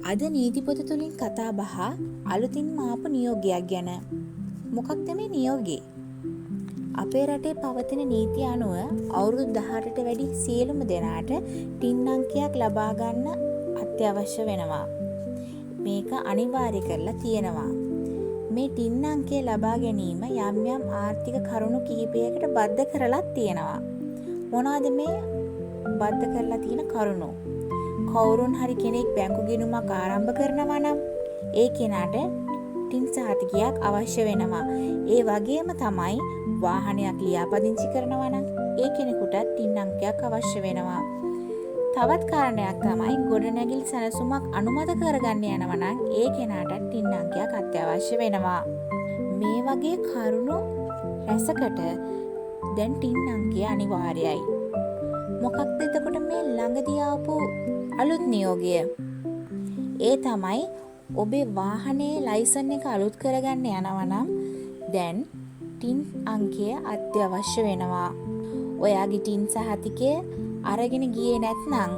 අද නීති පොත තුලින් කතා බහ අලුතින්ම ආපු නියෝගයක් ගැන. මොකක්ද මේ නියෝගය? අපේ රටේ පවතින නීති අනුව අවුරුදු 18ට වැඩි සියලුම දෙනාට ටින් අංකයක් ලබා ගන්න අත්‍යවශ්‍ය වෙනවා. මේක අනිවාර්ය කරලා තියෙනවා. මේ ටින් අංකය ලබා ගැනීම යම් යම් ආර්ථික කරුණු කිහිපයකට බද්ධ කරලා තියෙනවා. මොනවාද මේ බද්ධ කරලා තියෙන කරුණු? කවුරුන් හරි කෙනෙක් බැංකු ගිණුමක් ආරම්භ කරනවා නම් ඒ කෙනාට ටින් සහතිකයක් අවශ්‍ය වෙනවා. ඒ වගේම තමයි වාහනයක් ලියාපදිංචි කරනවා නම් ඒ කෙනෙකුට ටින් අංකයක් අවශ්‍ය වෙනවා. තවත් කාරණයක් තමයි ගොඩනැගිලි සැලසුමක් අනුමත කරගන්න යනවා නම් ඒ කෙනාට ටින් අංකයක් අත්‍යවශ්‍ය වෙනවා. මේ වගේ කරුණු රැසකට දැන් ටින් අංකය අනිවාර්යයි. මොකක්ද එතකොට මේ ළඟදී ආපු අලුත් නියෝගය? ඒ තමයි ඔබේ වාහනේ ලයිසන් එක අලුත් කරගන්න යනවා නම් දැන් ටින් අංකය අත්‍යවශ්‍ය වෙනවා. ඔයාගේ ටින් සහතිකය අරගෙන ගියේ නැත්නම්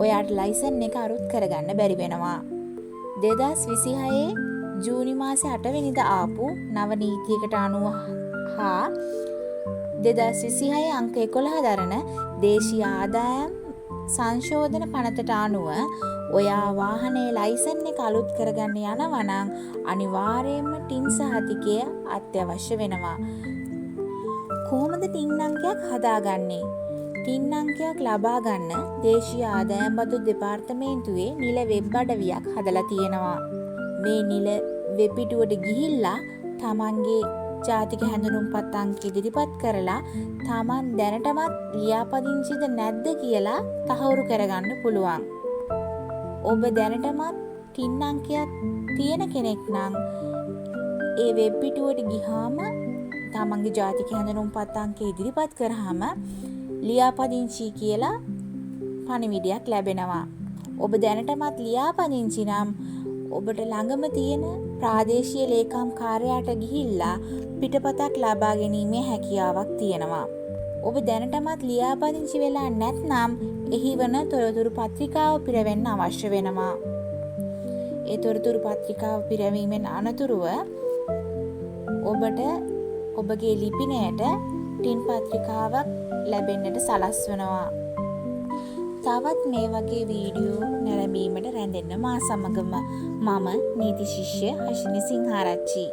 ඔයාට ලයිසන් එක අලුත් කරගන්න බැරි වෙනවා. 2026 ජූනි මාසේ 8 වෙනිදා ආපු නව නීතියකට අනුව හා 2026 අංක 11 දරන දේශීය ආදායම් සංශෝධන පනතට අනුව ඔයා වාහනේ ලයිසන් එක අලුත් කරගන්න යනවා නම් අනිවාර්යයෙන්ම ටින් සහතිකය අත්‍යවශ්‍ය වෙනවා. කොහොමද ටින් අංකයක් හදාගන්නේ? ටින් අංකයක් ලබා ගන්න දේශීය ආදායම් බදු දෙපාර්තමේන්තුවේ නිල වෙබ් අඩවියක් හදලා තියෙනවා. මේ නිල වෙබ් පිටුවට ගිහිල්ලා තමන්ගේ ජාතික හැඳුනුම්පත් අංක ඉදිරිපත් කරලා තමන් දැනටමත් ලියාපදිංචිද නැද්ද කියලා තහවුරු කරගන්න පුළුවන්. ඔබ දැනටමත් ටින් අංකයක් තියෙන කෙනෙක් නම් ඒ වෙබ් පිටුවට ගිහාම තමන්ගේ ජාතික හැඳුනුම්පත් අංක ඉදිරිපත් කරාම ලියාපදිංචි කියලා පණිවිඩයක් ලැබෙනවා. ඔබ දැනටමත් ලියාපදිංචි නම් ඔබට ළඟම තියෙන ප්‍රාදේශීය ලේකම් කාර්යාලයට ගිහිල්ලා පිටපතක් ලබා ගැනීමේ හැකියාවක් තියෙනවා. ඔබ දැනටමත් ලියාපදිංචි වෙලා නැත්නම් එහි වන තොරතුරු පත්‍රිකාව පිරවෙන්න අවශ්‍ය වෙනවා. ඒ තොරතුරු පත්‍රිකාව පිරවීමෙන් අනතුරුව ඔබට ඔබගේ ලිපිනයට ටින් පත්‍රිකාවක් ලැබෙන්නට සලස්වනවා. තවත් මේ වගේ වීඩියෝ නැරඹීමට රැඳෙන්න මා සමගම මම නීති ශිෂ්‍ය හෂිනි සිංහාරච්චි.